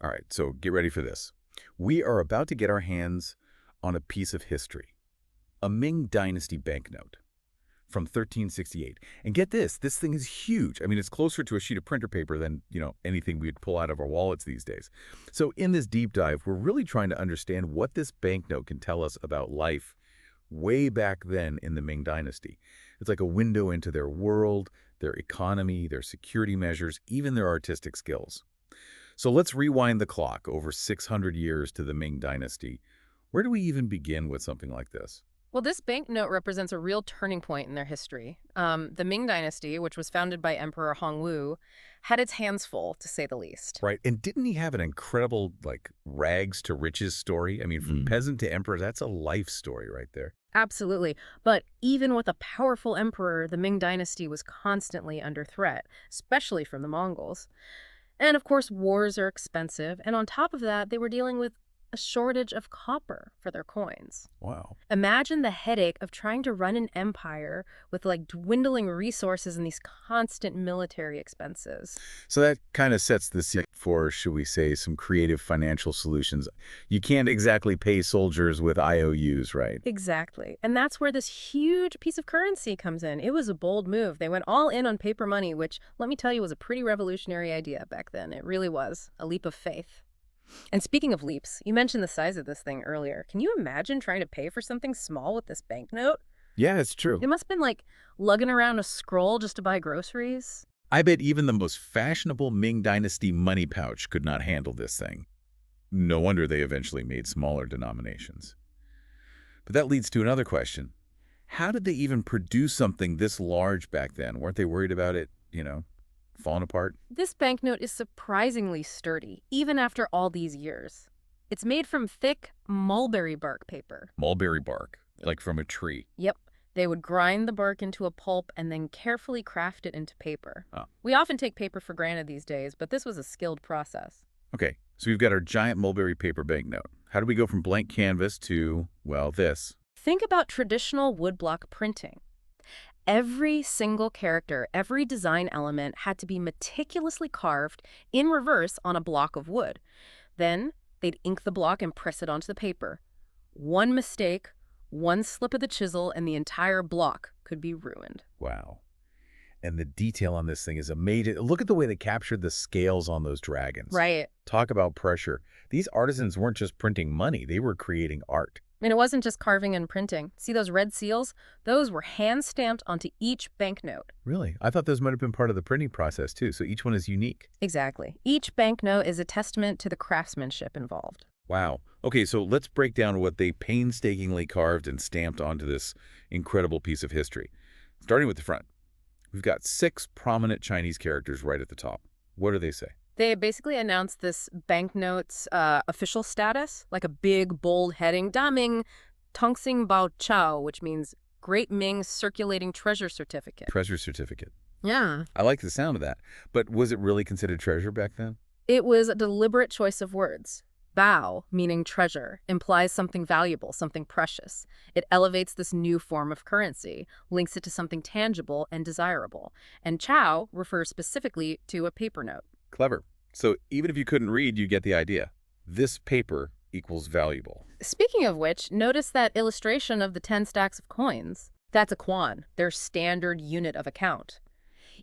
All right, so get ready for this. We are about to get our hands on a piece of history. A Ming Dynasty banknote from 1368. And get this thing is huge. I mean, it's closer to a sheet of printer paper than, anything we'd pull out of our wallets these days. So in this deep dive, we're really trying to understand what this banknote can tell us about life way back then in the Ming Dynasty. It's like a window into their world, their economy, their security measures, even their artistic skills. So let's rewind the clock over 600 years to the Ming Dynasty. Where do we even begin with something like this? Well, this banknote represents a real turning point in their history. The Ming Dynasty, which was founded by Emperor Hongwu, had its hands full, to say the least. Right. And didn't he have an incredible, rags to riches story? I mean, from peasant to emperor, that's a life story right there. Absolutely. But even with a powerful emperor, the Ming Dynasty was constantly under threat, especially from the Mongols. And of course, wars are expensive. And on top of that, they were dealing with a shortage of copper for their coins. Wow. Imagine the headache of trying to run an empire with dwindling resources and these constant military expenses. So that kind of sets the scene for, should we say, some creative financial solutions. You can't exactly pay soldiers with IOUs, right? Exactly. And that's where this huge piece of currency comes in. It was a bold move. They went all in on paper money, which, let me tell you, was a pretty revolutionary idea back then. It really was a leap of faith. And speaking of leaps, you mentioned the size of this thing earlier. Can you imagine trying to pay for something small with this banknote? Yeah, it's true. It must have been like lugging around a scroll just to buy groceries. I bet even the most fashionable Ming Dynasty money pouch could not handle this thing. No wonder they eventually made smaller denominations. But that leads to another question. How did they even produce something this large back then? Weren't they worried about it, falling apart? This banknote is surprisingly sturdy, even after all these years. It's made from thick mulberry bark paper. Mulberry bark, like from a tree. Yep. They would grind the bark into a pulp and then carefully craft it into paper. Oh. We often take paper for granted these days, but this was a skilled process. Okay, so we've got our giant mulberry paper banknote. How do we go from blank canvas to, well, this? Think about traditional woodblock printing. Every single character, every design element had to be meticulously carved in reverse on a block of wood. Then they'd ink the block and press it onto the paper. One mistake, one slip of the chisel, and the entire block could be ruined. Wow. And the detail on this thing is amazing. Look at the way they captured the scales on those dragons. Right. Talk about pressure. These artisans weren't just printing money, they were creating art. And it wasn't just carving and printing. See those red seals? Those were hand-stamped onto each banknote. Really? I thought those might have been part of the printing process, too, so each one is unique. Exactly. Each banknote is a testament to the craftsmanship involved. Wow. Okay, so let's break down what they painstakingly carved and stamped onto this incredible piece of history. Starting with the front. We've got 6 prominent Chinese characters right at the top. What do they say? They basically announced this banknote's official status, like a big, bold heading, Da明通行寶鈔, which means Great Ming Circulating Treasure Certificate. Treasure certificate. Yeah. I like the sound of that. But was it really considered treasure back then? It was a deliberate choice of words. Bao, meaning treasure, implies something valuable, something precious. It elevates this new form of currency, links it to something tangible and desirable. And Chao refers specifically to a paper note. Clever. So even if you couldn't read, you get the idea. This paper equals valuable. Speaking of which, notice that illustration of the 10 stacks of coins. That's a Kuan, their standard unit of account.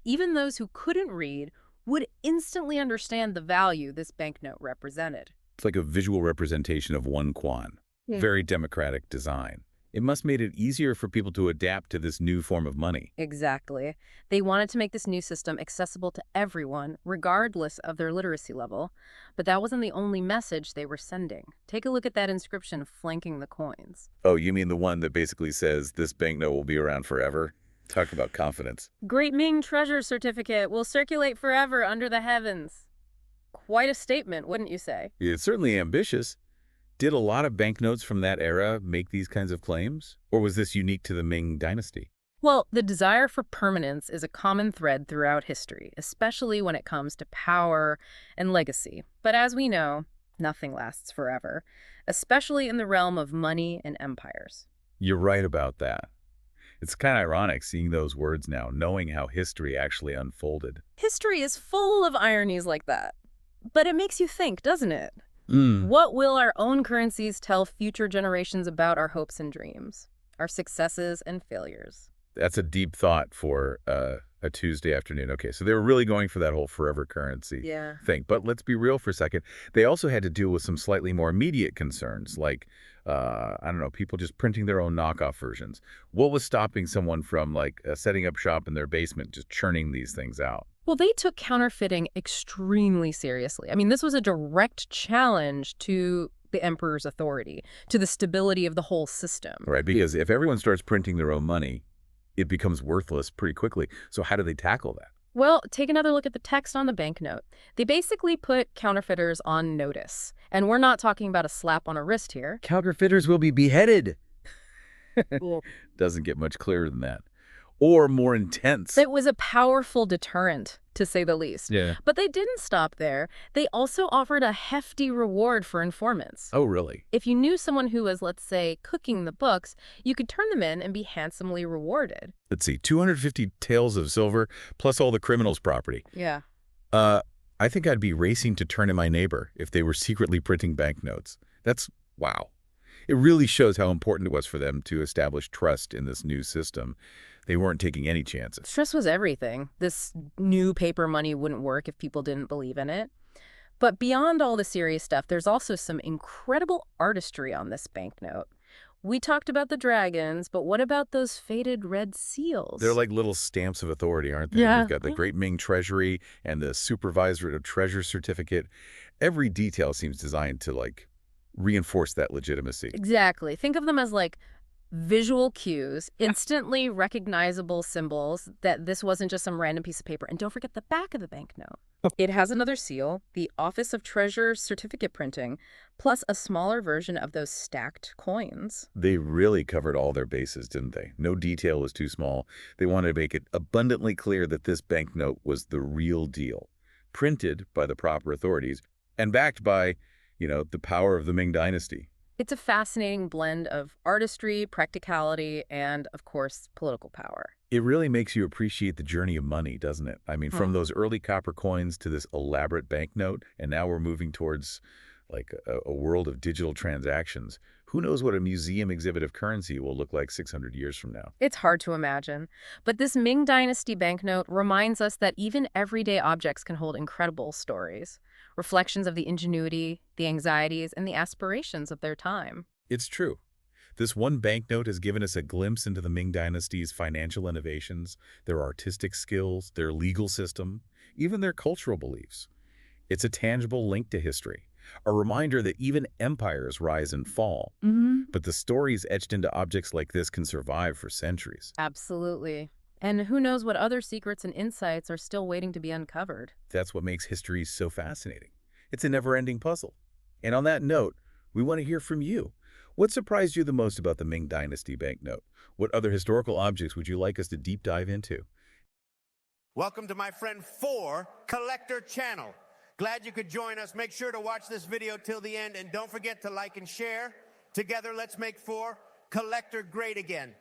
Even those who couldn't read would instantly understand the value this banknote represented. It's like a visual representation of one Kuan. Yeah. Very democratic design. It must have made it easier for people to adapt to this new form of money. Exactly. They wanted to make this new system accessible to everyone, regardless of their literacy level. But that wasn't the only message they were sending. Take a look at that inscription flanking the coins. Oh, you mean the one that basically says this banknote will be around forever? Talk about confidence. Great Ming Treasure Certificate will circulate forever under the heavens. Quite a statement, wouldn't you say? It's certainly ambitious. Did a lot of banknotes from that era make these kinds of claims? Or was this unique to the Ming Dynasty? Well, the desire for permanence is a common thread throughout history, especially when it comes to power and legacy. But as we know, nothing lasts forever, especially in the realm of money and empires. You're right about that. It's kind of ironic seeing those words now, knowing how history actually unfolded. History is full of ironies like that. But it makes you think, doesn't it? Mm. What will our own currencies tell future generations about our hopes and dreams, our successes and failures? That's a deep thought for a Tuesday afternoon. Okay, so they were really going for that whole forever currency Yeah. thing. But let's be real for a second. They also had to deal with some slightly more immediate concerns, like, I don't know, people just printing their own knockoff versions. What was stopping someone from, like, setting up shop in their basement, just churning these things out? Well, they took counterfeiting extremely seriously. I mean, this was a direct challenge to the emperor's authority, to the stability of the whole system. Right, because if everyone starts printing their own money, it becomes worthless pretty quickly. So how do they tackle that? Well, take another look at the text on the banknote. They basically put counterfeiters on notice. And we're not talking about a slap on a wrist here. Counterfeiters will be beheaded. Doesn't get much clearer than that. Or more intense. It was a powerful deterrent, to say the least. Yeah. But they didn't stop there. They also offered a hefty reward for informants. Oh, really? If you knew someone who was, let's say, cooking the books, you could turn them in and be handsomely rewarded. Let's see, 250 taels of silver plus all the criminal's property. Yeah. I think I'd be racing to turn in my neighbor if they were secretly printing banknotes. That's, wow. It really shows how important it was for them to establish trust in this new system. They weren't taking any chances. Trust was everything. This new paper money wouldn't work if people didn't believe in it. But beyond all the serious stuff, there's also some incredible artistry on this banknote. We talked about the dragons, but what about those faded red seals? They're like little stamps of authority, aren't they? Yeah. You've got the Great Ming Treasury and the Supervisor of Treasure Certificate. Every detail seems designed to, like, reinforce that legitimacy. Exactly. Think of them as, like, visual cues, instantly recognizable symbols that this wasn't just some random piece of paper. And don't forget the back of the banknote. It has another seal, the Office of Treasure Certificate Printing, plus a smaller version of those stacked coins. They really covered all their bases, didn't they? No detail was too small. They wanted to make it abundantly clear that this banknote was the real deal, printed by the proper authorities and backed by, you know, the power of the Ming Dynasty. It's a fascinating blend of artistry, practicality, and, of course, political power. It really makes you appreciate the journey of money, doesn't it? I mean, from those early copper coins to this elaborate banknote, and now we're moving towards, like, a world of digital transactions. Who knows what a museum exhibit of currency will look like 600 years from now? It's hard to imagine. But this Ming Dynasty banknote reminds us that even everyday objects can hold incredible stories, reflections of the ingenuity, the anxieties, and the aspirations of their time. It's true. This one banknote has given us a glimpse into the Ming Dynasty's financial innovations, their artistic skills, their legal system, even their cultural beliefs. It's a tangible link to history, a reminder that even empires rise and fall, but the stories etched into objects like this can survive for centuries. Absolutely. And who knows what other secrets and insights are still waiting to be uncovered. That's what makes history so fascinating. It's a never-ending puzzle. And on that note, we want to hear from you. What surprised you the most about the Ming Dynasty banknote? What other historical objects would you like us to deep dive into? Welcome to my friend 4 Collector Channel. Glad you could join us. Make sure to watch this video till the end, and don't forget to like and share. Together, let's make 4 Collector great again.